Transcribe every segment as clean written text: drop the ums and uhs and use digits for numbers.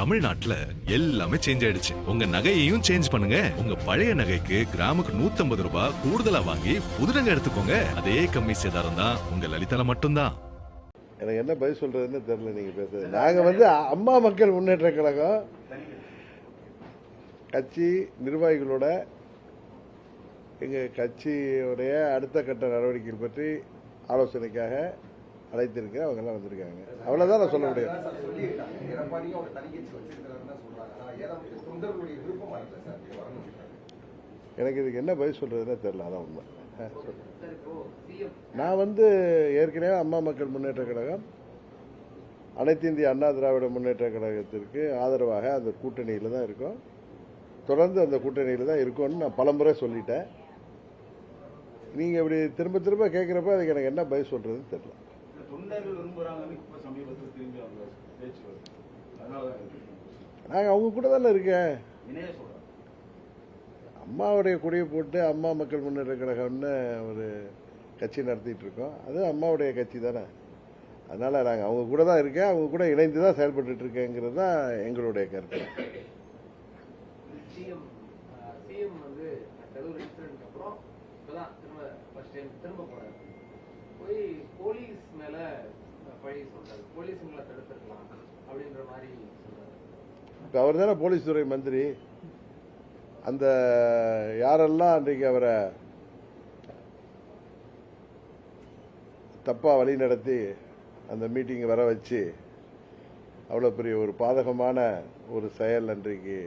தமிழ்நாட்டுல எல்லாமே சேஞ்ச் ஆயிடுச்சு. உங்க நகையையும் சேஞ்ச் பண்ணுங்க. உங்க பழைய நகைக்கு கிராமுக்கு 150 ரூபாய் கூடுதலா வாங்கி புது நகை எடுத்துக்கோங்க. அதே கம்மி சேதாரம் தான் உங்க லலிதால மட்டும்தான். எனக்கு என்ன பதில் சொல்றதுன்னு தெரியல. நீங்க பேசுறது நாங்க அம்மா மக்கள் முன்னேற்ற கழகம் கட்சி நிர்வாகிகளோட எங்க கட்சியுடைய அடுத்த கட்ட நடவடிக்கைகள் பற்றி ஆலோசனைக்காக அழைத்திருக்கேன். அவங்க எல்லாம் வந்திருக்காங்க. அவ்வளவுதான் நான் சொல்ல முடியும். எனக்கு இதுக்கு என்ன பதில் சொல்றதுன்னு தெரியல. அதான் உண்மை. நான் ஏற்கனவே அம்மா மக்கள் முன்னேற்ற கழகம் அனைத்து இந்திய அண்ணா திராவிட முன்னேற்ற கழகத்திற்கு ஆதரவாக அந்த கூட்டணியில தான் இருக்கோம். தொடர்ந்து அந்த கூட்டணியில தான் இருக்கோம்னு நான் பலமுறை சொல்லிட்டேன். நீங்க இப்படி திரும்ப திரும்ப கேட்கிறப்ப அதுக்கு எனக்கு என்ன பதில் சொல்றதுன்னு தெரியல. நாங்க அவங்க கூட தானே இருக்கேன். அம்மாவுடைய கொடியை போட்டு அம்மா மக்கள் முன்னேற்ற கழகம்னு ஒரு கட்சி நடத்திட்டு இருக்கோம். அது அம்மாவுடைய கட்சி தானே. அதனால நாங்க அவங்க கூட தான் இருக்கேன். அவங்க கூட இணைந்து தான் செயல்பட்டு இருக்கேங்கிறது தான் எங்களுடைய கருத்து. அவர் தானே போலீஸ் துறை மந்திரி. அந்த யாரெல்லாம் அன்றைக்கு அவரை தப்பா வழி நடத்தி அந்த மீட்டிங் வர வச்சு அவ்வளவு பெரிய ஒரு பாதகமான ஒரு செயல், அன்றைக்கு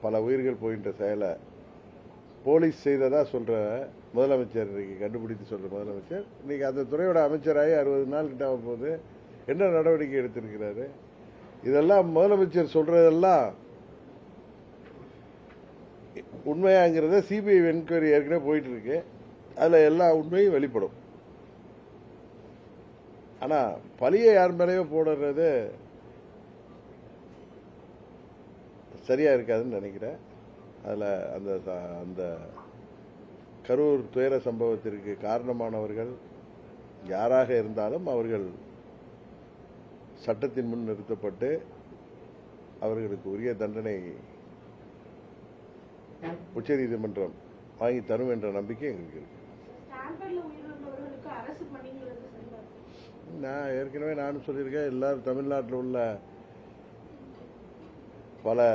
பல உயிர்கள் போகின்ற செயலை போலீஸ் செய்ததா சொல்ற முதலமைச்சர், இன்னைக்கு கண்டுபிடித்து சொல்ற முதலமைச்சர், இன்னைக்கு அந்த துறையோட அமைச்சராகி 60 நாள் கிட்ட போது என்ன நடவடிக்கை எடுத்திருக்கிறாரு? இதெல்லாம் முதலமைச்சர் சொல்றதெல்லாம் உண்மையாங்கிறத சிபிஐ என்கொயரி ஏற்கனவே போயிட்டு இருக்கு. அதுல எல்லா உண்மையும் வெளிப்படும். ஆனா பழிய யார் மேலேயோ போடுறது சரியா இருக்காதுன்னு நினைக்கிறேன். அதுல அந்த கரூர் துயர சம்பவத்திற்கு காரணமானவர்கள் யாராக இருந்தாலும் அவர்கள் சட்டத்தின் முன் நிறுத்தப்பட்டு அவர்களுக்கு உரிய தண்டனை உச்சநீதிமன்றம் வாங்கி தரும் என்ற நம்பிக்கை எங்களுக்கு இருக்கு. நான் ஏற்கனவே நானும் சொல்லியிருக்கேன். எல்லாரும் தமிழ்நாட்டில் உள்ள பல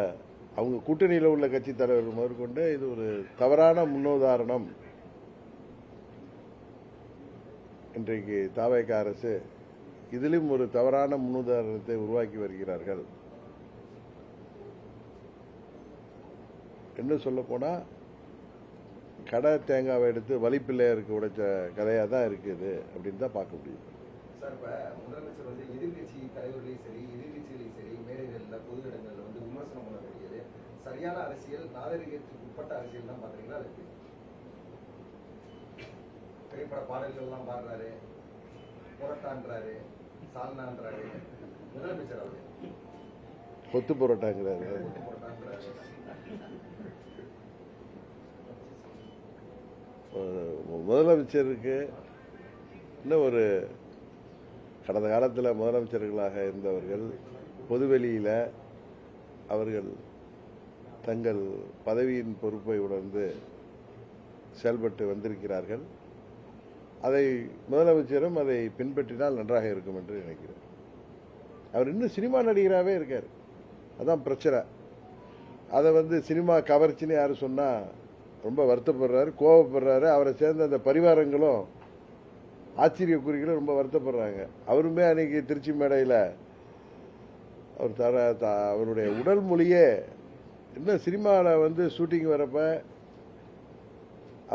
அவங்க கூட்டணியில் உள்ள கட்சி தலைவர்கள் முதற்கொண்டு இது ஒரு தவறான முன்னுதாரணம். இன்றைக்கு தாவேக அரசு இதிலும் ஒரு தவறான முன்னுதாரணத்தை உருவாக்கி வருகிறார்கள். என்ன சொல்ல போனா கடை தேங்காவை எடுத்து வலிப்பிள்ளையருக்கு உடைச்ச கதையா தான் இருக்குது அப்படின்னு தான் பார்க்க முடியும். முதலமைச்சர் எதிர்கட்சி தலைவர்களையும் சரி எதிர்கட்சிகளையும் சரி மேடைகளில் பொது இடங்களில் விமர்சனம் பண்ணக்கூடியது சரியான அரசியல், நாகரிகத்துக்கு உட்பட்ட அரசியல் தான் பாக்குறீங்களா? அதுக்கு திரைப்பட பாடல்கள் எல்லாம் பாடுறாரு, புரட்டான்றாரு, சால்னான்றாரு முதலமைச்சர். அவரு கொத்து புரட்டாங்கிறாரு. முதலமைச்சருக்கு இன்னும் ஒரு கடந்த காலத்தில் முதலமைச்சர்களாக இருந்தவர்கள் பொதுவெளியில அவர்கள் தங்கள் பதவியின் பொறுப்பை உணர்ந்து செயல்பட்டு வந்திருக்கிறார்கள். அதை முதலமைச்சரும் அதை பின்பற்றினால் நன்றாக இருக்கும் என்று நினைக்கிறேன். அவர் இன்னும் சினிமா நடிகராகவே இருக்கார். அதான் பிரச்சனை. அதை சினிமா கவர்ச்சின்னு யாரு சொன்னா ரொம்ப வருத்தப்படுறாரு, கோபப்படுறாரு. அவரை சேர்ந்த அந்த பரிவாரங்களும் ஆச்சரியக்குறிகளும் ரொம்ப வருத்தப்படுறாங்க. அவருமே அன்னைக்கு திருச்சி மேடையில் அவர் அவருடைய உடல் மொழியே இன்னும் சினிமாவில் ஷூட்டிங் வரப்ப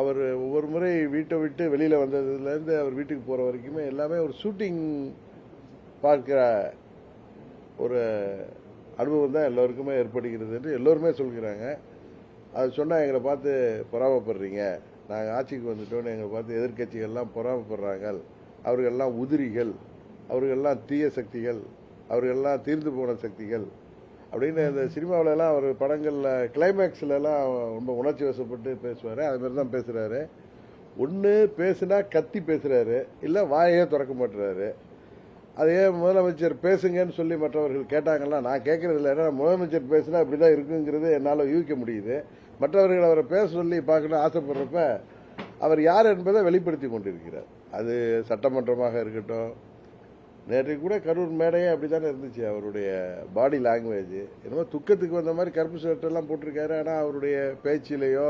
அவர் ஒவ்வொரு முறை வீட்டை விட்டு வெளியில வந்ததுலேருந்து அவர் வீட்டுக்கு போற வரைக்குமே எல்லாமே ஒரு ஷூட்டிங் பார்க்கிற ஒரு அனுபவம் தான் எல்லோருக்குமே ஏற்படுகிறது என்று எல்லோருமே சொல்கிறாங்க. அது சொன்னா எங்களை பார்த்து பொறாமப்படுறீங்க, நாங்கள் ஆட்சிக்கு வந்துட்டோன்னு எங்களை பார்த்து எதிர்கட்சிகள்லாம் பொறாமப்படுறாங்க, அவர்கள்லாம் உதிரிகள், அவர்கள்லாம் தீய சக்திகள், அவர்கள்லாம் தீர்ந்து போன சக்திகள் அப்படின்னு இந்த சினிமாவில எல்லாம் அவர் படங்கள்ல கிளைமேக்ஸ்ல எல்லாம் ரொம்ப உணர்ச்சி வசப்பட்டு பேசுவாரு. அது மாதிரி தான் பேசுறாரு. ஒன்னு பேசுனா கத்தி பேசுறாரு, இல்ல வாயே திறக்க மாட்டுறாரு. அதே முதலமைச்சர் பேசுங்கன்னு சொல்லி மற்றவர்கள் கேட்டாங்கன்னா நான் கேட்கறது இல்லை. ஏன்னா முதலமைச்சர் பேசினா இப்படிதான் இருக்குங்கிறது என்னால் யூகிக்க முடியுது. மற்றவர்கள் அவரை பேச சொல்லி பார்க்கணும் ஆசைப்படுறப்ப அவர் யார் என்பதை வெளிப்படுத்தி கொண்டிருக்கிறார். அது சட்டமன்றமாக இருக்கட்டும். நேற்றைக்கு கூட கரூர் மேடையே அப்படித்தானே இருந்துச்சு. அவருடைய பாடி லாங்குவேஜ் என்னமோ துக்கத்துக்கு வந்த மாதிரி கருப்பு சட்டெல்லாம் போட்டிருக்காரு. ஆனால் அவருடைய பேச்சிலேயோ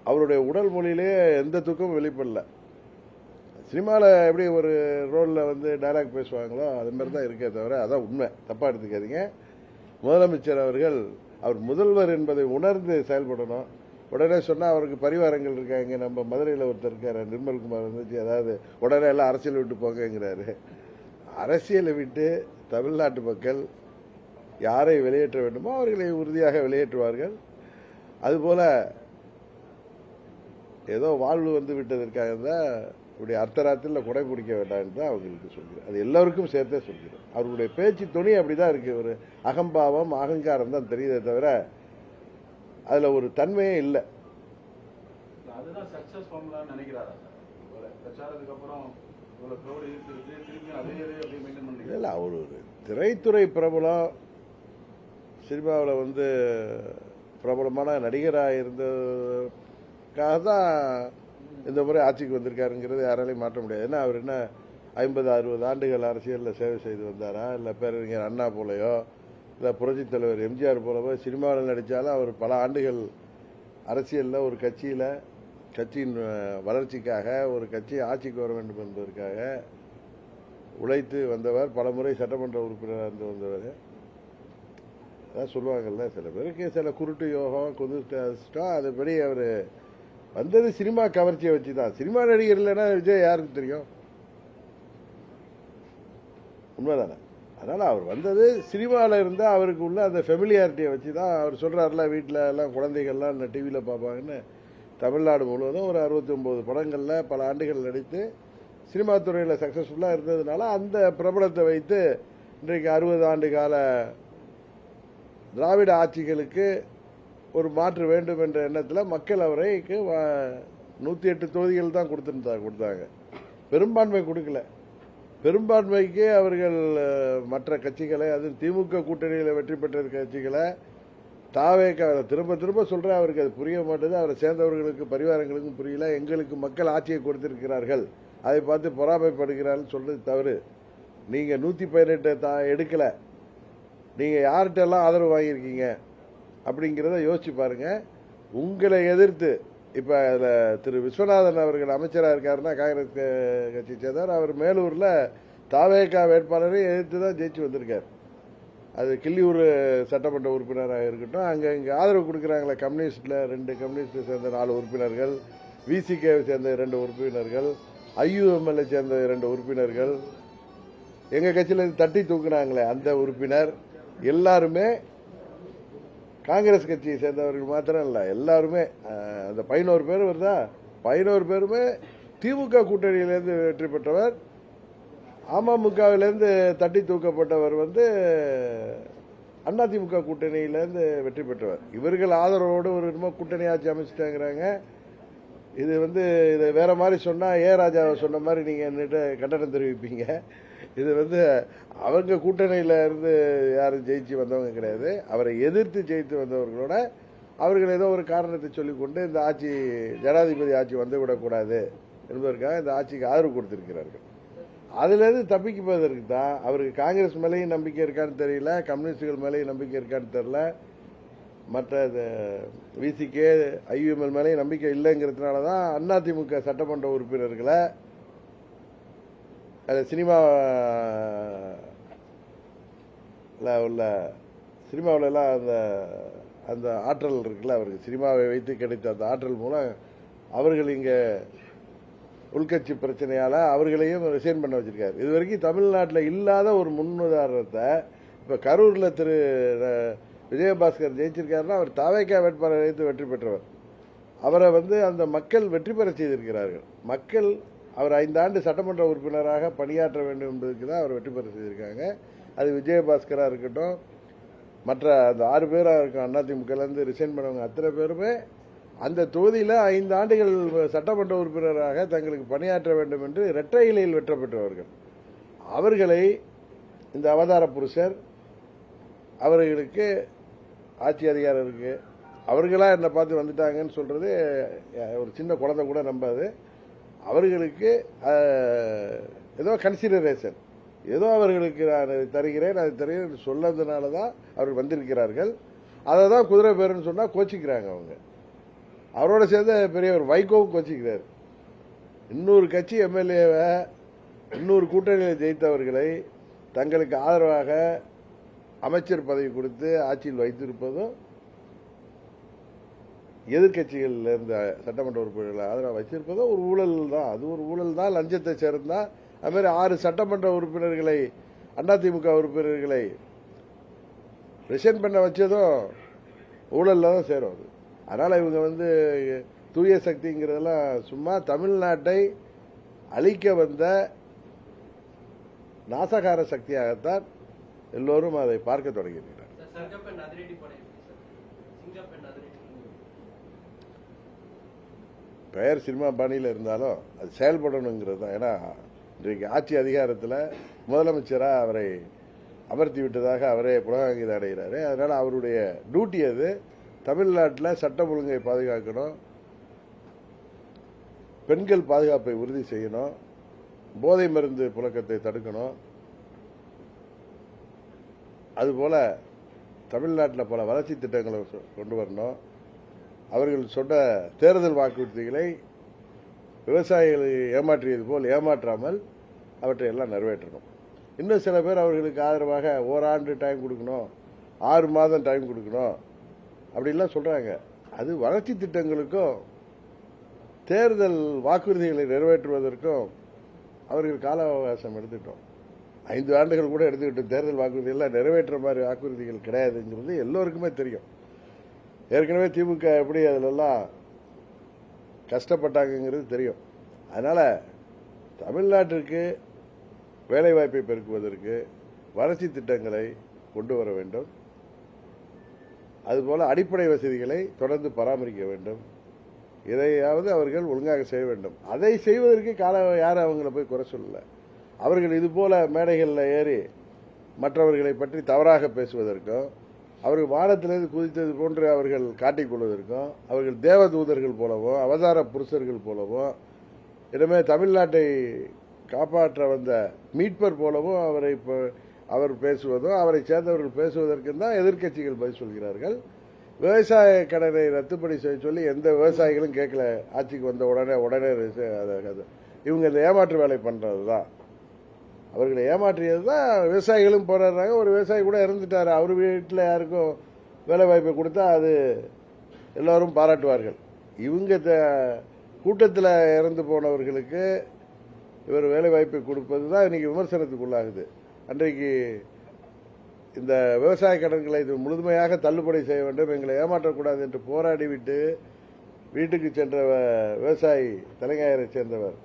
அவருடைய உடல் மொழியிலேயே எந்த துக்கமும் வெளிப்படல. சினிமாவில் எப்படி ஒரு ரோலில் வந்து டைலாக் பேசுவாங்களோ அது மாதிரி தான் இருக்கே தவிர அதான் உண்மை. தப்பாக எடுத்துக்காதீங்க. முதலமைச்சர் அவர்கள் அவர் முதல்வர் என்பதை உணர்ந்து செயல்படணும். உடனே சொன்னால் அவருக்கு பரிவாரங்கள் இருக்காங்க. நம்ம மதுரையில் ஒருத்தர் இருக்காரு நிர்மல்குமார் வந்துச்சு, அதாவது உடனே எல்லாம் அரசியல் விட்டு போங்கிறாரு. அரசியலை விட்டு தமிழ்நாட்டு மக்கள் யாரை வெளியேற்ற வேண்டுமோ அவர்களை உறுதியாக வெளியேற்றுவார்கள். அதுபோல ஏதோ வாழ்வு வந்து விட்டதற்காக தான் இப்படி அர்த்தராத்திரில் கொடை பிடிக்க வேண்டாம்னு தான் அவங்களுக்கு சொல்கிறேன். அது எல்லோருக்கும் சேர்த்தே சொல்கிறேன். அவருடைய பேச்சு துணி அப்படிதான் இருக்கு. ஒரு அகம்பாவம் அகங்காரம் தான் தெரியுதே தவிர அதுல ஒரு தன்மையே இல்லை. அதுதான் சக்சஸ் ஃபார்முலான்னு நினைக்கிறாரா சார்? பிரச்சாரத்துக்கு அப்புறம் இல்ல அவர் ஒரு திரைத்துறை பிரபலம், சினிமாவில் வந்து பிரபலமான நடிகராக இருந்ததுக்காக தான் இந்த முறை ஆட்சிக்கு வந்திருக்காருங்கிறது யாராலையும் மாற்ற முடியாது. ஏன்னா அவர் என்ன 50-60 ஆண்டுகள் அரசியலில் சேவை செய்து வந்தாரா, இல்லை பேரறிஞர் அண்ணா போலையோ இல்லை புரட்சித் தலைவர் எம்ஜிஆர் போலவோ சினிமாவில் நடித்தாலும் அவர் பல ஆண்டுகள் அரசியலில் ஒரு கட்சியின் வளர்ச்சிக்காக ஒரு கட்சி ஆட்சிக்கு வர வேண்டும் என்பதற்காக உழைத்து வந்தவர். பல முறை சட்டமன்ற உறுப்பினராக இருந்து வந்தவர். அதான் சொல்லுவாங்கல்ல, சில பேருக்கு சில குருட்டு யோகம் குதிர்ஷ்டம். அதுபடி அவர் வந்தது சினிமா கவர்ச்சியை வச்சு தான். சினிமா நடிகர் இல்லைன்னா விஜய் யாருக்கு தெரியும்? உண்மைதானே? அதனால அவர் வந்தது சினிமாவில் இருந்தால் அவருக்கு உள்ள அந்த ஃபெமிலியாரிட்டியை வச்சு தான். அவர் சொல்றாருல, வீட்டில் எல்லாம் குழந்தைகள்லாம் டிவியில் பார்ப்பாங்கன்னு. தமிழ்நாடு முழுவதும் ஒரு 69 படங்களில் பல ஆண்டுகள் நடித்து சினிமா துறையில் சக்சஸ்ஃபுல்லாக இருந்ததுனால அந்த பிரபலத்தை வைத்து இன்றைக்கு 60 ஆண்டு கால திராவிட ஆட்சிகளுக்கு ஒரு மாற்று வேண்டும் என்ற எண்ணத்தில் மக்கள் அவரைக்கு 108 தொகுதிகள் தான் கொடுத்தாங்க. பெரும்பான்மை கொடுக்கல. பெரும்பான்மைக்கு அவர்கள் மற்ற கட்சிகளை, அது திமுக கூட்டணியில் வெற்றி பெற்ற கட்சிகளை திரும்ப திரும்ப சொல்றேன், அவருக்கு அது புரிய மாட்டேது. அவரை சேர்ந்தவர்களுக்கு பரிவாரங்களுக்கும் புரியல. எங்களுக்கு மக்கள் ஆட்சியை கொடுத்திருக்கிறார்கள், அதை பார்த்து பொறாமைப்படுகிறார்கள் சொல்றது தவறு. நீங்க 118 எடுக்கல, நீங்க யார்கிட்டெல்லாம் ஆதரவு வாங்கியிருக்கீங்க அப்படிங்கிறத யோசிச்சு பாருங்க. உங்களை எதிர்த்து இப்ப அதுல திரு விஸ்வநாதன் அவர்கள் அமைச்சராக இருக்காருன்னா காங்கிரஸ் கட்சி சேர்ந்தார். அவர் மேலூர்ல தாவேகா வேட்பாளரை எதிர்த்து தான் ஜெயிச்சு வந்திருக்காரு. அது கிள்ளியூர் சட்டமன்ற உறுப்பினராக இருக்கட்டும். இங்க ஆதரவு கொடுக்குறாங்களே கம்யூனிஸ்ட்ல 2 கம்யூனிஸ்ட் சேர்ந்த 4 உறுப்பினர்கள், விசிகே சேர்ந்த 2 உறுப்பினர்கள், ஐயுஎம்எல்ஏ சேர்ந்த 2 உறுப்பினர்கள், எங்க கட்சியில தட்டி தூக்குனாங்களே அந்த உறுப்பினர், எல்லாருமே காங்கிரஸ் கட்சியை சேர்ந்தவர்கள் மாத்திரம் இல்ல, எல்லாருமே அந்த 11 பேர் வருதா, 11 பேருமே திமுக கூட்டணியிலிருந்து வெற்றி பெற்றவர். அமமுகவிலிருந்து தட்டி தூக்கப்பட்டவர் வந்து அதிமுக கூட்டணியிலிருந்து வெற்றி பெற்றவர். இவர்கள் ஆதரவோடு ஒரு கூட்டணி ஆட்சி அமைச்சிட்டாங்கிறாங்க. இது வந்து இதை வேற மாதிரி சொன்னா ராஜாவை சொன்ன மாதிரி நீங்க என்னிட்ட கண்டனம் தெரிவிப்பீங்க. இது வந்து அவங்க கூட்டணியில இருந்து யாரும் ஜெயிச்சு வந்தவங்க கிடையாது. அவரை எதிர்த்து ஜெயித்து வந்தவர்களோட அவர்கள் ஏதோ ஒரு காரணத்தை சொல்லிக்கொண்டு இந்த ஆட்சி ஜனாதிபதி ஆட்சி வந்துவிடக்கூடாது என்பதற்காக இந்த ஆட்சிக்கு ஆதரவு கொடுத்திருக்கிறார்கள். அதுல இருந்து தப்பிக்குவதற்கு தான் அவருக்கு காங்கிரஸ் மேலேயும் நம்பிக்கை இருக்கான்னு தெரியல, கம்யூனிஸ்டுகள் மேலேயும் நம்பிக்கை இருக்கான்னு தெரியல, மற்ற விசிகே ஐயுஎம்எல் மேலேயும் நம்பிக்கை இல்லைங்கிறதுனால தான் அதிமுக சட்டமன்ற உறுப்பினர்களை சினிமாவில் எல்லாம் அந்த ஆற்றல் இருக்குல்ல அவருக்கு, சினிமாவை வைத்து கிடைத்த அந்த ஆற்றல் மூலம் அவர்கள் இங்க உள்கட்சி பிரச்சனையால அவர்களையும் ரிசைன் பண்ண வச்சிருக்காரு. இது வரைக்கும் தமிழ்நாட்டில் இல்லாத ஒரு முன்னுதாரணத்தை இப்ப கரூர்ல திரு விஜயபாஸ்கர் ஜெயிச்சிருக்காருன்னா அவர் தாவேகா வேட்பாளரை வைத்து வெற்றி பெற்றவர். அவரை வந்து அந்த மக்கள் வெற்றி பெற செய்திருக்கிறார்கள். மக்கள் அவர் 5 ஆண்டு சட்டமன்ற உறுப்பினராக பணியாற்ற வேண்டும் என்பதற்கு தான் அவர் வெற்றி பெற செய்திருக்காங்க. அது விஜயபாஸ்கரா இருக்கட்டும், மற்ற அந்த 6 பேராக இருக்கும் அதிமுகலேருந்து ரிசைன் பண்ணவங்க அத்தனை பேருமே அந்த தொகுதியில் 5 ஆண்டுகள் சட்டமன்ற உறுப்பினராக தங்களுக்கு பணியாற்ற வேண்டும் என்று இரட்டை இலையில் வெற்றி பெற்றவர்கள். அவர்களை இந்த அவதார புருஷர் அவர்களுக்கு ஆட்சி அதிகாரம் இருக்கு, அவர்களா என்னை பார்த்து வந்துட்டாங்கன்னு சொல்றது ஒரு சின்ன குழந்தை கூட நம்பாது. அவர்களுக்கு ஏதோ கன்சிடரேஷன், ஏதோ அவர்களுக்கு நான் தருகிறேன் அது தருகிறேன் சொல்லதுனால தான் அவர்கள் வந்திருக்கிறார்கள். அதை தான் குதிரை பேருன்னு சொன்னா கோச்சிக்கிறாங்க அவங்க. அவரோட சேர்ந்த பெரிய ஒரு வைகோவும் கோச்சிக்கிறார். இன்னொரு கட்சி எம்எல்ஏவை இன்னொரு கூட்டணியில் ஜெயித்தவர்களை தங்களுக்கு ஆதரவாக அமைச்சர் பதவி கொடுத்து ஆட்சியில் வைத்திருப்பதும், எதிர்கட்சிகள் இருந்த சட்டமன்ற உறுப்பினர்களை ஆதரவாக வச்சிருப்பதும் ஒரு ஊழல் தான். அது ஒரு ஊழல் தான். லஞ்சத்தை சேர்ந்தா அது மாதிரி 6 சட்டமன்ற உறுப்பினர்களை அதிமுக உறுப்பினர்களை ரிசைன் பண்ண வச்சதும் ஊழல்ல தான் சேரும். அது அதனால இவங்க தூய சக்திங்கிறதெல்லாம் சும்மா தமிழ்நாட்டை அழிக்க வந்த நாசகார சக்தியாகத்தான் எல்லோரும் அதை பார்க்க தொடங்கியிருக்கிறார். பெயர் சினிமா பாணியில் இருந்தாலும் அது செயல்படணுங்கிறது தான். ஏன்னா இன்றைக்கு ஆட்சி அதிகாரத்தில் முதலமைச்சராக அவரை அமர்த்தி விட்டதாக அவரே புலகாங்கிதம் அடைகிறாரு. அதனால அவருடைய டியூட்டி அது தமிழ்நாட்டில் சட்டம் ஒழுங்கை பாதுகாக்கணும், பெண்கள் பாதுகாப்பை உறுதி செய்யணும், போதை மருந்து புழக்கத்தை தடுக்கணும். அதுபோல தமிழ்நாட்டில் பல வளர்ச்சி திட்டங்களை கொண்டு வரணும். அவர்கள் சொன்ன தேர்தல் வாக்குறுதிகளை விவசாயிகளை ஏமாற்றியது போல் ஏமாற்றாமல் அவற்றை எல்லாம் நிறைவேற்றணும். இன்னும் சில பேர் அவர்களுக்கு ஆதரவாக ஓராண்டு டைம் கொடுக்கணும், 6 மாதம் டைம் கொடுக்கணும் அப்படின்லாம் சொல்றாங்க. அது வளர்ச்சி திட்டங்களுக்கும் தேர்தல் வாக்குறுதிகளை நிறைவேற்றுவதற்கும் அவர்கள் கால அவகாசம் எடுத்துட்டோம். 5 ஆண்டுகள் கூட எடுத்துக்கிட்டோம். தேர்தல் வாக்குறுதிகள் நிறைவேற்ற மாதிரி வாக்குறுதிகள் கிடையாதுங்கிறது எல்லோருக்குமே தெரியும். ஏற்கனவே திமுக எப்படி அதிலெல்லாம் கஷ்டப்பட்டாங்கிறது தெரியும். அதனால தமிழ்நாட்டிற்கு வேலைவாய்ப்பை பெருக்குவதற்கு வளர்ச்சி திட்டங்களை கொண்டு வர வேண்டும். அதுபோல அடிப்படை வசதிகளை தொடர்ந்து பராமரிக்க வேண்டும். இதையாவது அவர்கள் ஒழுங்காக செய்ய வேண்டும். அதை செய்வதற்கு யாரும் அவங்கள போய் குறை சொல்லல. அவர்கள் இதுபோல மேடைகளில் ஏறி மற்றவர்களை பற்றி தவறாக பேசுவதற்கும், அவர்கள் வானத்திலிருந்து குதித்தது போன்று அவர்கள் காட்டிக்கொள்வதற்கும், அவர்கள் தேவதூதர்கள் போலவும் அவதார புருஷர்கள் போலவும் இனிமே தமிழ்நாட்டை காப்பாற்ற வந்த மீட்பர் போலவும் அவர் பேசுவதும் அவரை சேர்ந்தவர்கள் பேசுவதற்கும் தான் எதிர்க்கட்சிகள் பதில் சொல்கிறார்கள். விவசாய கடனை ரத்துப்படி செய்ய சொல்லி எந்த விவசாயிகளும் கேட்கல. ஆட்சிக்கு வந்த உடனே இவங்க இந்த ஏமாற்று வேலை பண்றதுதான், அவர்களை ஏமாற்றியது தான். விவசாயிகளும் போராடுறாங்க. ஒரு விவசாயி கூட இறந்துட்டாரு, அவர் வீட்டில் யாருக்கும் வேலை வாய்ப்பை கொடுத்தா அது எல்லாரும் பாராட்டுவார்கள். இவங்க கூட்டத்தில் இறந்து போனவர்களுக்கு இவர் வேலை வாய்ப்பை கொடுப்பது தான் இன்னைக்கு விமர்சனத்துக்குள்ளாகுது. அன்றைக்கு இந்த விவசாய கடன்களை முழுமையாக தள்ளுபடி செய்ய வேண்டும், எங்களை ஏமாற்றக்கூடாது என்று போராடிவிட்டு வீட்டுக்கு சென்ற விவசாயி தலைஞாயிறை சேர்ந்தவர்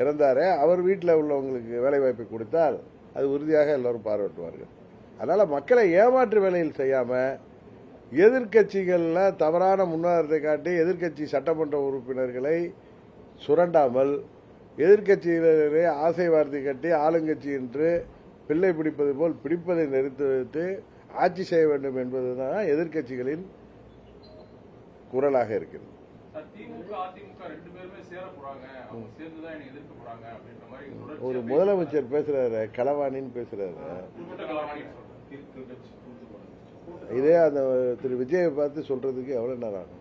இறந்தாரே, அவர் வீட்டில் உள்ளவங்களுக்கு வேலை வாய்ப்பை கொடுத்தால் அது உறுதியாக எல்லாரும் பாராட்டுவார்கள். அதனால மக்களை ஏமாற்று வேலையில் செய்யாம எதிர்கட்சிகள்ல தவறான முன்னேற்றத்தை காட்டி எதிர்கட்சி சட்டமன்ற உறுப்பினர்களை சுரண்டாமல், எதிர்கட்சியினரை ஆசை வார்த்தை கட்டி ஆளுங்கட்சி என்று பிள்ளை பிடிப்பது போல் பிடிப்பதை நிறுத்தி வைத்து ஆட்சி செய்ய வேண்டும் என்பதுதான் எதிர்கட்சிகளின் குரலாக இருக்கிறது. ஒரு முதலமைச்சர் பேசுறாரு, களவாணின்னு பேசுறாரு. இதே அந்த திரு விஜயை பார்த்து சொல்றதுக்கு எவ்வளவு நேரம் ஆகும்?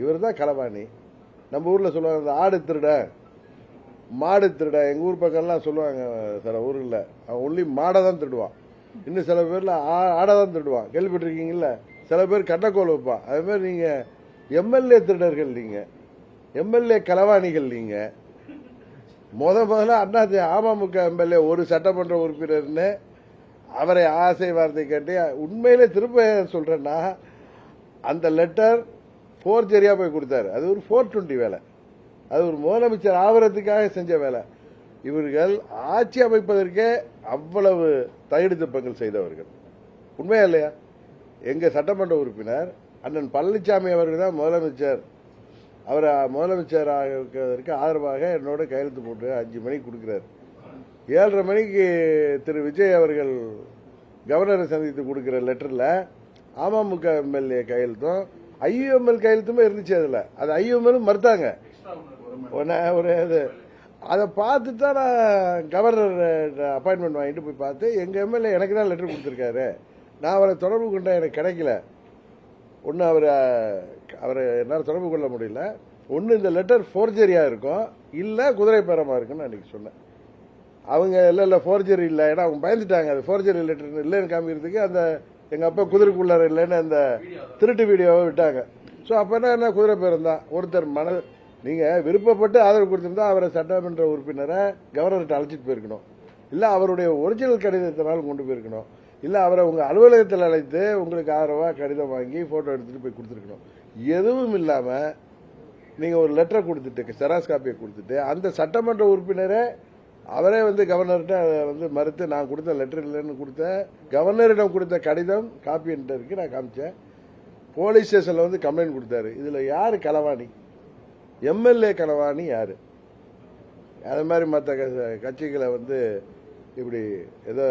இவர் தான் களவாணி. நம்ம ஊர்ல சொல்லுவாங்க ஆடு திருட மாடு திருட. எங்க ஊர் பக்கம்லாம் சொல்லுவாங்க சில ஊர்ல, அவன் ஒன்லி மாடை தான் திருடுவான், இன்னும் சில பேர்ல ஆடை தான் திருடுவான். கேள்விப்பட்டிருக்கீங்கல்ல? சில பேர் கட்டக்கோல் வைப்பான். அதே மாதிரி நீங்க எம்எல்ஏ திருடர்கள், நீங்க எம்எல்ஏ களவாணிகள். நீங்க முதல்ல அமமுக எம்எல்ஏ ஒரு சட்டமன்ற உறுப்பினர்னு அவரை ஆசை வார்த்தை கேட்டு, உண்மையிலே திரும்ப சொல்றேன்னா அந்த லெட்டர் போர்ஜரியா போய் கொடுத்தாரு. அது ஒரு 420 வேலை. அது ஒரு முதலமைச்சர் ஆவறதுக்காக செஞ்ச வேலை. இவர்கள் ஆட்சி அமைப்பதற்கே அவ்வளவு தகுதி திருப்பங்கள் செய்தவர்கள். உண்மையா இல்லையா? எங்க சட்டமன்ற உறுப்பினர் அண்ணன் பழனிசாமி அவர்கள் தான் முதலமைச்சர். அவர் முதலமைச்சர் ஆகிறதுக்கு ஆதரவாக என்னோட கையெழுத்து போட்டு 5 மணிக்கு கொடுக்கிறார். 7:30 மணிக்கு திரு விஜய் அவர்கள் கவர்னரை சந்தித்து கொடுக்கிற லெட்டரில் அமமுக எம்எல்ஏ கையெழுத்தும் ஐயுஎம்எல் கையெழுத்துமே இருந்துச்சு. அதில் அது ஐயுஎம்எல் மறுத்தாங்க. ஒரு இது அதை பார்த்துட்டு தான் நான் கவர்னர் அப்பாயின்மெண்ட் வாங்கிட்டு போய் பார்த்து எங்கள் எம்எல்ஏ எனக்கு தான் லெட்டர் கொடுத்துருக்காரு, நான் அவரை தொடர்பு கொண்டா எனக்கு கிடைக்கல. ஒன்று அவரை என்னால் தொடர்பு கொள்ள முடியல. ஒன்று இந்த லெட்டர் ஃபோர்ஜரியாக இருக்கும், இல்லை குதிரை பேரமாக இருக்குன்னு அன்றைக்கி சொன்னேன். அவங்க இல்லை ஃபோர்ஜரி இல்லை, ஏன்னா அவங்க பயந்துட்டாங்க. அது ஃபோர்ஜரி லெட்டர் இல்லைன்னு காமிக்கிறதுக்கு அந்த எங்கள் அப்பா குதிரைக்குள்ளார இல்லைன்னு அந்த திருட்டு வீடியோவை விட்டாங்க. ஸோ அப்போ என்ன குதிரை பேரம் தான். ஒருத்தர் நீங்கள் விருப்பப்பட்டு ஆதரவு கொடுத்துருந்தா அவரை சட்டமன்ற உறுப்பினரை கவர்னர்கிட்ட அழைச்சிட்டு போயிருக்கணும், இல்லை அவருடைய ஒரிஜினல் கடிதத்தினாலும் கொண்டு போயிருக்கணும், இல்லை அவரை உங்கள் அலுவலகத்தில் அழைத்து உங்களுக்கு ஆதரவாக கடிதம் வாங்கி ஃபோட்டோ எடுத்துகிட்டு போய் கொடுத்துருக்கணும். எதுவும் இல்லாமல் நீங்கள் ஒரு லெட்டரை கொடுத்துட்டு செராஸ் காப்பியை கொடுத்துட்டு அந்த சட்டமன்ற உறுப்பினரை அவரே கவர்னர்கிட்ட மறுத்து நான் கொடுத்த லெட்டர் இல்லைன்னு கொடுத்த கவர்னரிடம் கொடுத்த கடிதம் காப்பி என்கிட்ட இருக்கு, நான் காமிச்சேன். போலீஸ் ஸ்டேஷன்ல கம்ப்ளைண்ட் கொடுத்தாரு. இதுல யாரு களவாணி? எம்எல்ஏ களவாணி யாரு? அது மாதிரி மற்ற கட்சிகளை இப்படி ஏதோ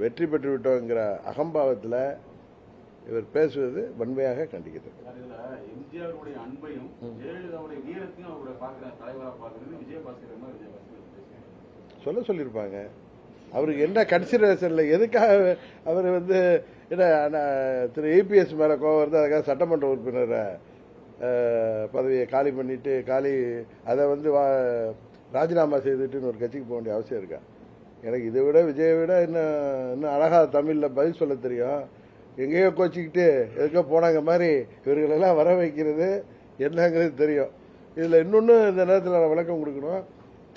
வெற்றி பெற்று விட்டோங்கிற அகம்பாவத்தில் இவர் பேசுவது வன்மையாக கண்டிக்கிறது. எம்ஜிஆருடைய அன்பையும் ஜெயலலிதாவுடைய வீரத்தையும் அவருடைய தலைவராக பார்க்கறது விஜயபாஸ்கர் சொல்லியிருப்பாங்க. அவருக்கு என்ன கன்சிடரேஷன்ல எதுக்காக அவர் என்ன திரு ஏபிஎஸ் மேல கோவம் வருது, அதுக்காக சட்டமன்ற உறுப்பினர் பதவியை காலி பண்ணிட்டு அதை ராஜினாமா செய்துட்டு ஒரு கட்சிக்கு போக வேண்டிய அவசியம் இருக்கா? எனக்கு இதை விட விஜயை விட இன்னும் அழகா தமிழ்ல பதில் சொல்ல தெரியும். எங்கேயோ கோச்சிக்கிட்டு எதுக்கோ போனாங்க மாதிரி இவர்களெல்லாம் வர வைக்கிறது என்னங்கிறது தெரியும். இதுல இன்னொன்னு இந்த நேரத்தில் நான் விளக்கம் கொடுக்கணும்.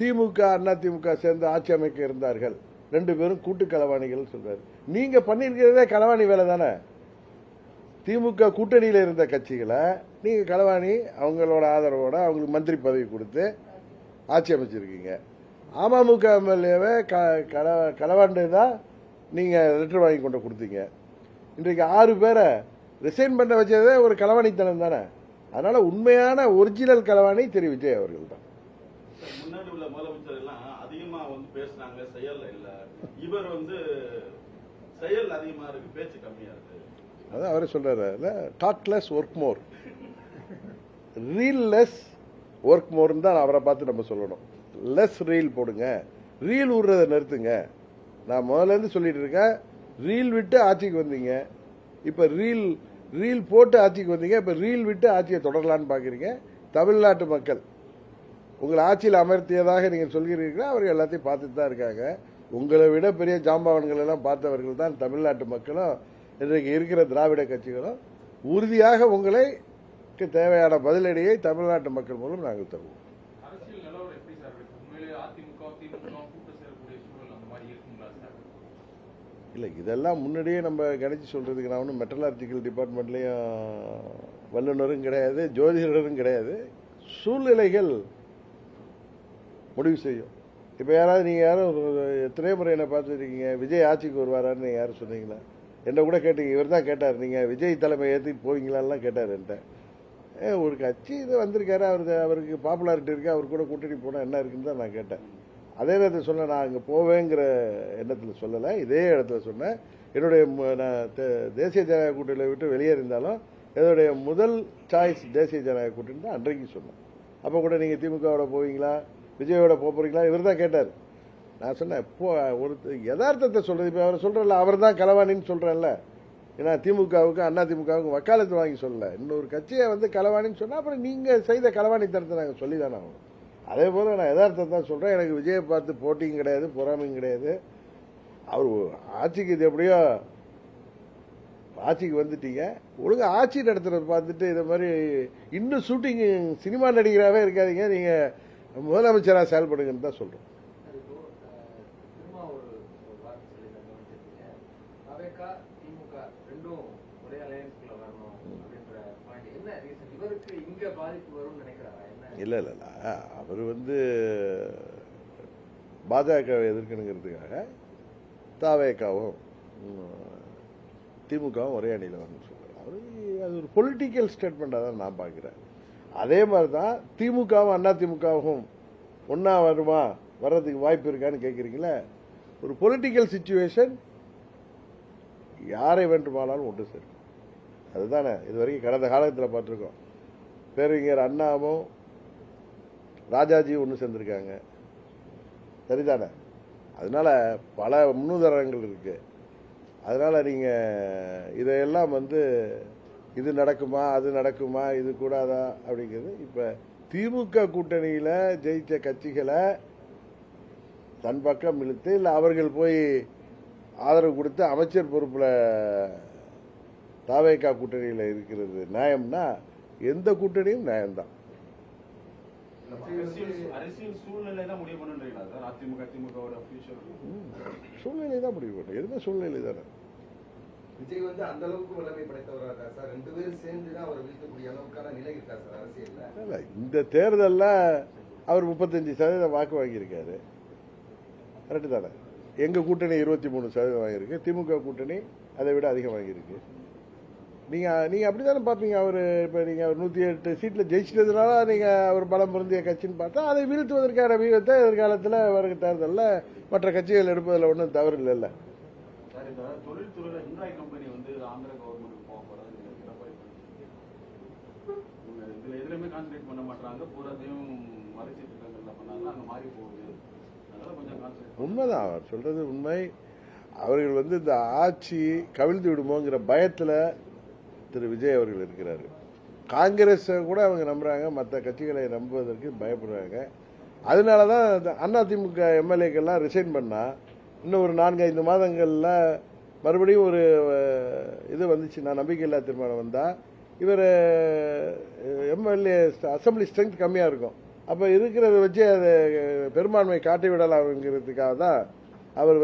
திமுக அண்ணா திமுக சேர்ந்து ஆட்சி அமைக்க இருந்தார்கள், 2 பேரும் கூட்டு களவாணிகள் சொல்றாரு. நீங்க பண்ணிருக்கிறதே களவாணி வேலை தானே. திமுக கூட்டணியில இருந்த கட்சிகளை நீங்க களவாணி, அவங்களோட ஆதரவோட அவங்களுக்கு மந்திரி பதவி கொடுத்து ஆட்சி அமைச்சிருக்கீங்க. அமமுக எம்எல்ஏவை களவாண்டு தான் நீங்க லெட்டர் வாங்கி கொண்டு கொடுத்தீங்க. இன்றைக்கு 6 பேரை ரிசைன் பண்ண வச்சதே ஒரு களவாணித்தனம் தானே. அதனால உண்மையான ஒரிஜினல் களவாணி திரு விஜய் அவர்கள் தான். முன்னாடி உள்ள முதலமைச்சர் எல்லாம் அதிகமா பேசுறாங்க, செயல்ல இல்ல. இவர் செயல் அதிகமா இருக்கு, பேச்சு கம்மியா இருக்கு. அதான் அவரே சொல்றாரு, talk less work more, reel less work மோர்னு தான் அவரை பார்த்து நம்ம சொல்லணும். லெஸ் ரீல் போடுங்க, ரீல் விடுறதை நிறுத்துங்க. நான் முதல்ல இருந்து சொல்லிட்டு இருக்கேன், ரீல் விட்டு ஆட்சிக்கு வந்தீங்க, இப்ப ரீல் போட்டு ஆட்சிக்கு வந்தீங்க, இப்ப ரீல் விட்டு ஆட்சியை தொடரலான்னு பாக்குறீங்க. தமிழ்நாட்டு மக்கள் உங்களை ஆட்சியில் அமர்த்தியதாக நீங்க சொல்கிறீர்களா? அவர்கள் எல்லாத்தையும் பார்த்துட்டு தான் இருக்காங்க. உங்களை விட பெரிய ஜாம்பவான்கள் எல்லாம் பார்த்தவர்கள் தான் தமிழ்நாட்டு மக்களும் இன்றைக்கு இருக்கிற திராவிட கட்சிகளும். உறுதியாக உங்களுக்கு தேவையான பதிலடியை தமிழ்நாட்டு மக்கள் மூலம் நாங்கள் தருவோம். இல்லை, இதெல்லாம் முன்னாடியே நம்ம கணிச்சு சொல்றதுக்கு நான் ஒன்றும் மெட்டலாஜிக்கல் டிபார்ட்மெண்ட்லயும் வல்லுநரும் கிடையாது, ஜோதிடரும் கிடையாது. சூழ்நிலைகள் முடிவு செய்யும். இப்ப யாராவது நீங்க யாரும் எத்தனை முறை என்ன பார்த்துருக்கீங்க விஜய் ஆட்சிக்கு வருவாரான்னு நீங்க யாரும் சொன்னீங்களா? என்ன கூட கேட்டீங்க, இவர் தான் கேட்டார், நீங்க விஜய் தலைமை ஏற்றிட்டு போவீங்களான்லாம் கேட்டார் என்கிட்ட. ஒரு கட்சி இது வந்திருக்காரு, அவருக்கு பாப்புலாரிட்டி இருக்கு, அவர் கூட கூட்டணி போனா என்ன இருக்குன்னு தான் நான் கேட்டேன். அதே நேரத்தில் சொன்ன நான் அங்கே போவேங்கிற எண்ணத்தில் சொல்லலை, இதே இடத்துல சொன்னேன். என்னுடைய தேசிய ஜனநாயக கூட்டணியை விட்டு வெளியே இருந்தாலும் என்னுடைய முதல் சாய்ஸ் தேசிய ஜனநாயக கூட்டணி தான் அன்றைக்கு சொன்னேன். அப்போ கூட நீங்கள் திமுகவோட போவீங்களா விஜயோட போறீங்களா இவர் தான் கேட்டார். நான் சொன்னேன், இப்போ ஒரு யதார்த்தத்தை சொல்றது. இப்போ அவர் சொல்றல, அவர் தான் களவாணின்னு சொல்றேன்ல. ஏன்னா திமுகவுக்கு அண்ணா திமுகவுக்கு வக்காலத்து வாங்கி சொல்லல, இன்னொரு கட்சியை களவாணின்னு சொன்னா அப்புறம் நீங்க செய்த களவாணித்தனத்தை நாங்கள் சொல்லி தானே ஆகணும். அதே போல நான் யதார்த்தத்தை தான் சொல்றேன். எனக்கு விஜயை பார்த்து போட்டியும் கிடையாது, பொறாமையும் கிடையாது. அவர் ஆட்சிக்கு இது எப்படியோ ஆட்சிக்கு வந்துட்டீங்க, ஒழுங்கா ஆட்சி நடத்துறது பார்த்துட்டு இதை மாதிரி இன்னும் ஷூட்டிங் சினிமா நடிகராகவே இருக்காதீங்க, நீங்க முதலமைச்சராக செயல்படுங்கன்னு தான் சொல்றோம். இல்ல இல்ல இல்ல, அவர் பாஜகவை எதிர்க்கணுங்கிறதுக்காக தாவேக்காவும் திமுகவும் ஒரே அணியில் வரணும்னு சொல்றாரு. அவரு அது ஒரு பொலிட்டிக்கல் ஸ்டேட்மெண்டா தான் நான் பார்க்கிறேன். அதே மாதிரிதான் திமுகவும் அண்ணா திமுகவும் ஒன்னா வருமா வர்றதுக்கு வாய்ப்பு இருக்கான்னு கேட்குறீங்களா? ஒரு பொலிட்டிக்கல் சிச்சுவேஷன் யாரை வேண்டுமானாலும் ஒன்று சேரும். அதுதானே இது வரைக்கும் கடந்த காலத்தில் பார்த்துருக்கோம். பேரறிஞர் அண்ணாவும் ராஜாஜியும் ஒன்று சேர்ந்திருக்காங்க, சரிதானே? அதனால பல முன்னுதாரணங்கள் இருக்கு. அதனால நீங்க இதையெல்லாம் இது நடக்குமா அது நடக்குமா இது கூடாதா அப்படிங்கிறது இப்ப திமுக கூட்டணியில ஜெயிச்ச கட்சிகளை தன் பக்கம் இழுத்து இல்ல அவர்கள் போய் ஆதரவு கொடுத்து அமைச்சர் பொறுப்புல தாவேகா கூட்டணியில இருக்கிறது நியாயம்னா எந்த கூட்டணியும் நியாயம்தான். அரசியல் சூழ்நிலை தான் முடிவு பண்ணுறீங்களா சார்? அதிமுக திமுக சூழ்நிலை தான் முடிவு பண்ணும். எதுவுமே சூழ்நிலை தானே. விஜய் அந்த அளவுக்கு வல்லமை படைத்தவரா இருக்கா சார்? 2 பேரும் சேர்ந்து தான் அவரை வீழ்த்தக்கூடிய அளவுக்கான நிலை இருக்கா சார் அரசியல்ல? இந்த தேர்தல்ல அவர் 35% வாக்கு வாங்கியிருக்காரு, கரெக்டு தானே? எங்க கூட்டணி 23% வாங்கியிருக்கு, திமுக கூட்டணி அதை விட அதிகம் வாங்கியிருக்கு. நீங்க அப்படித்தானே பாப்பீங்க. அவரு இப்ப நீங்க 108 சீட்ல ஜெயிச்சதுனால நீங்க அவர் பலம் பொருந்திய கட்சின்னு பார்த்தா அதை வீழ்த்துவதற்கான வியூகத்தை எதிர்காலத்தில் வருகிற தேர்தலில் மற்ற கட்சிகள் எடுப்பதில் ஒன்றும் தவறு இல்லைல்ல. தொழில்துறையில ஹிண்டாய் கம்பெனி ஆந்திர கவர்மெண்ட் போக இதுல எதுலையுமே கான்சன்ட்ரேட் பண்ண மாட்டாங்க, பூராத்தையும் வளர்ச்சி திட்டங்கள்ல பண்ணாங்க, அங்க மாறி போகுது. அதனால கொஞ்சம் கான்சன்ட்ரேட். உண்மைதான் அவர் சொல்றது உண்மை. அவர்கள் இந்த ஆட்சி கவிழ்ந்து விடுமோங்கிற பயத்துல திரு விஜய் அவர்கள் இருக்கிறாரு. காங்கிரஸ் கூட அவங்க நம்புறாங்க, மற்ற கட்சிகளை நம்புவதற்கு பயப்படுறாங்க. அதனாலதான் அதிமுக எம்எல்ஏக்கெல்லாம் ரிசைன் பண்ணா இன்னும் ஒரு 4-5 மாதங்கள்ல மறுபடியும் ஒரு இது வந்துச்சுன்னா, நம்பிக்கையில்லா தீர்மானம் வந்தா இவர் எம்எல்ஏ அசம்பிளி ஸ்ட்ரென்த் கம்மியா இருக்கும். அப்ப இருக்கிறத வச்சு அதை பெரும்பான்மை காட்டி விடலாம்ங்கிறதுக்காக தான் அவர்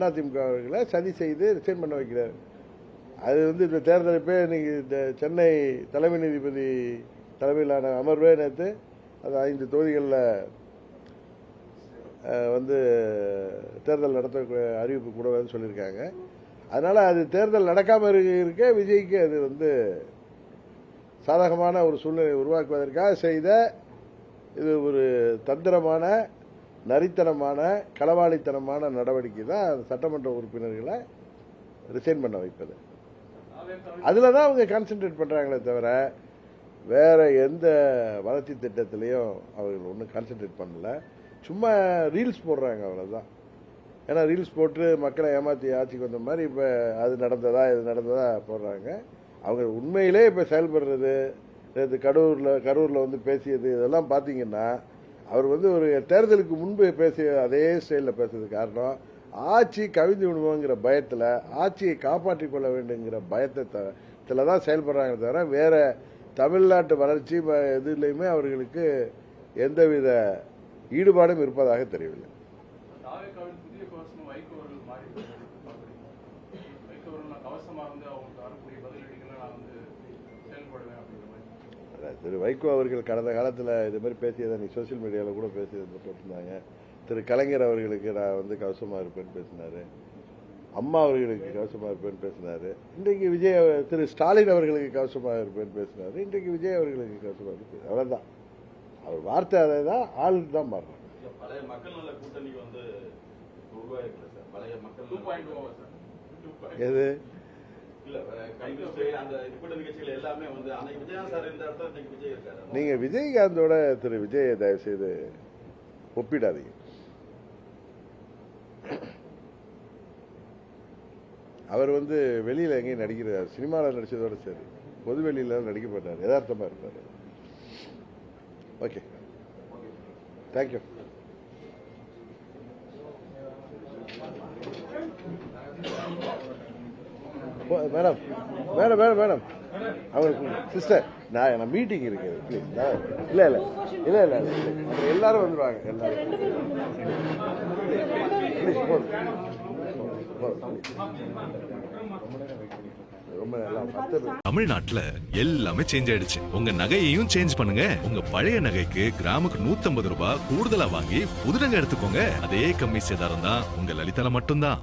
அதிமுக அவர்களை சதி செய்து ரிசைன் பண்ண வைக்கிறார். அது இந்த தேர்தலுப்பே இன்னைக்கு இந்த சென்னை தலைமை நீதிபதி தலைமையிலான அமர்வே நேற்று அது 5 தொகுதிகளில் தேர்தல் நடத்த அறிவிப்பு கூடன்னு சொல்லியிருக்காங்க. அதனால அது தேர்தல் நடக்காம இருக்க விஜய்க்கு அது சாதகமான ஒரு சூழ்நிலை உருவாக்குவதற்காக செய்த இது ஒரு தந்திரமான நரித்தனமான களவாளித்தனமான நடவடிக்கை தான் சட்டமன்ற உறுப்பினர்களை ரிசைன் பண்ண வைப்பது. அதுலதான் அவங்க கான்சென்ட்ரேட் பண்றாங்களே தவிர வேற எந்த வளர்ச்சி திட்டத்திலையும் அவர்கள் ஒன்றும் கான்சென்ட்ரேட் பண்ணல. சும்மா ரீல்ஸ் போடுறாங்க, அவ்வளவுதான். ஏன்னா ரீல்ஸ் போட்டு மக்களை ஏமாத்தி ஆட்சிக்கு வந்த மாதிரி இப்ப அது நடந்ததா இது நடந்ததா போடுறாங்க. அவங்க உண்மையிலே இப்ப செயல்படுறது கரூர்ல பேசியது இதெல்லாம் பாத்தீங்கன்னா அவர் ஒரு தேர்தலுக்கு முன்பு பேசிய அதே ஸ்டைல பேசுறதுக்கு காரணம் ஆட்சி கவிழ்ந்து விடுவோங்கிற பயத்துல, ஆட்சியை காப்பாற்றிக் கொள்ள வேண்டுங்கிற பயத்துல தான் செயல்படுறாங்க தவிர வேற தமிழ்நாட்டு வளர்ச்சி எதுலையுமே அவர்களுக்கு எந்தவித ஈடுபாடும் இருப்பதாக தெரியவில்லை. திரு வைகோ அவர்கள் கடந்த காலத்தில் இது மாதிரி பேசியதை நீ சோசியல் மீடியாவில் கூட பேசியதை போட்டிருந்தாங்க. திரு கலைஞர் அவர்களுக்கு நான் கவசமா இருப்பேன்னு பேசினாரு, அம்மா அவர்களுக்கு கவசமா இருப்பேன்னு பேசினாரு. இன்றைக்கு விஜய் திரு ஸ்டாலின் அவர்களுக்கு கவசமா இருப்பேன்னு பேசினாரு. இன்றைக்கு விஜய் அவர்களுக்கு கவசமா இருப்பேன். அவ்வளவுதான். அவர் வார்த்தை அதை தான் ஆளுக்கு தான் மாறுறாங்க. பழைய மக்கள் நல கூட்டணிக்கு உருவாயிருக்கல சார். பழைய மக்கள் 2.0 எது நீங்க விஜயகாந்தோட திரு விஜய தயவு செய்து ஒப்பிடாதீங்க. அவர் வெளியில எங்கேயும் நடிக்கிறார், சினிமாவில் நடிச்சதோட சரி, பொது வெளியில நடிக்க மாட்டார், யதார்த்தமா இருப்பாரு. Okay, thank you. Madam madam madam madam அவங்களுக்கு சிஸ்டர் நான் மீட்டிங் இருக்கு ப்ளீஸ். இல்ல இல்ல இல்ல இல்ல எல்லாரும் வந்துருவாங்க, எல்லாரும் ப்ளீஸ் ரொம்ப நல்லா. தமிழ்நாட்டுல எல்லாமே சேஞ்ச் ஆயிடுச்சு. உங்க நகையையும் சேஞ்ச் பண்ணுங்க. உங்க பழைய நகைக்கு கிராமுக்கு 150 ரூபாய் கூடுதலா வாங்கி புது நகை எடுத்துக்கோங்க. அதே கம்மி சேதாரம் தான் உங்க லலிதால மட்டும்தான்.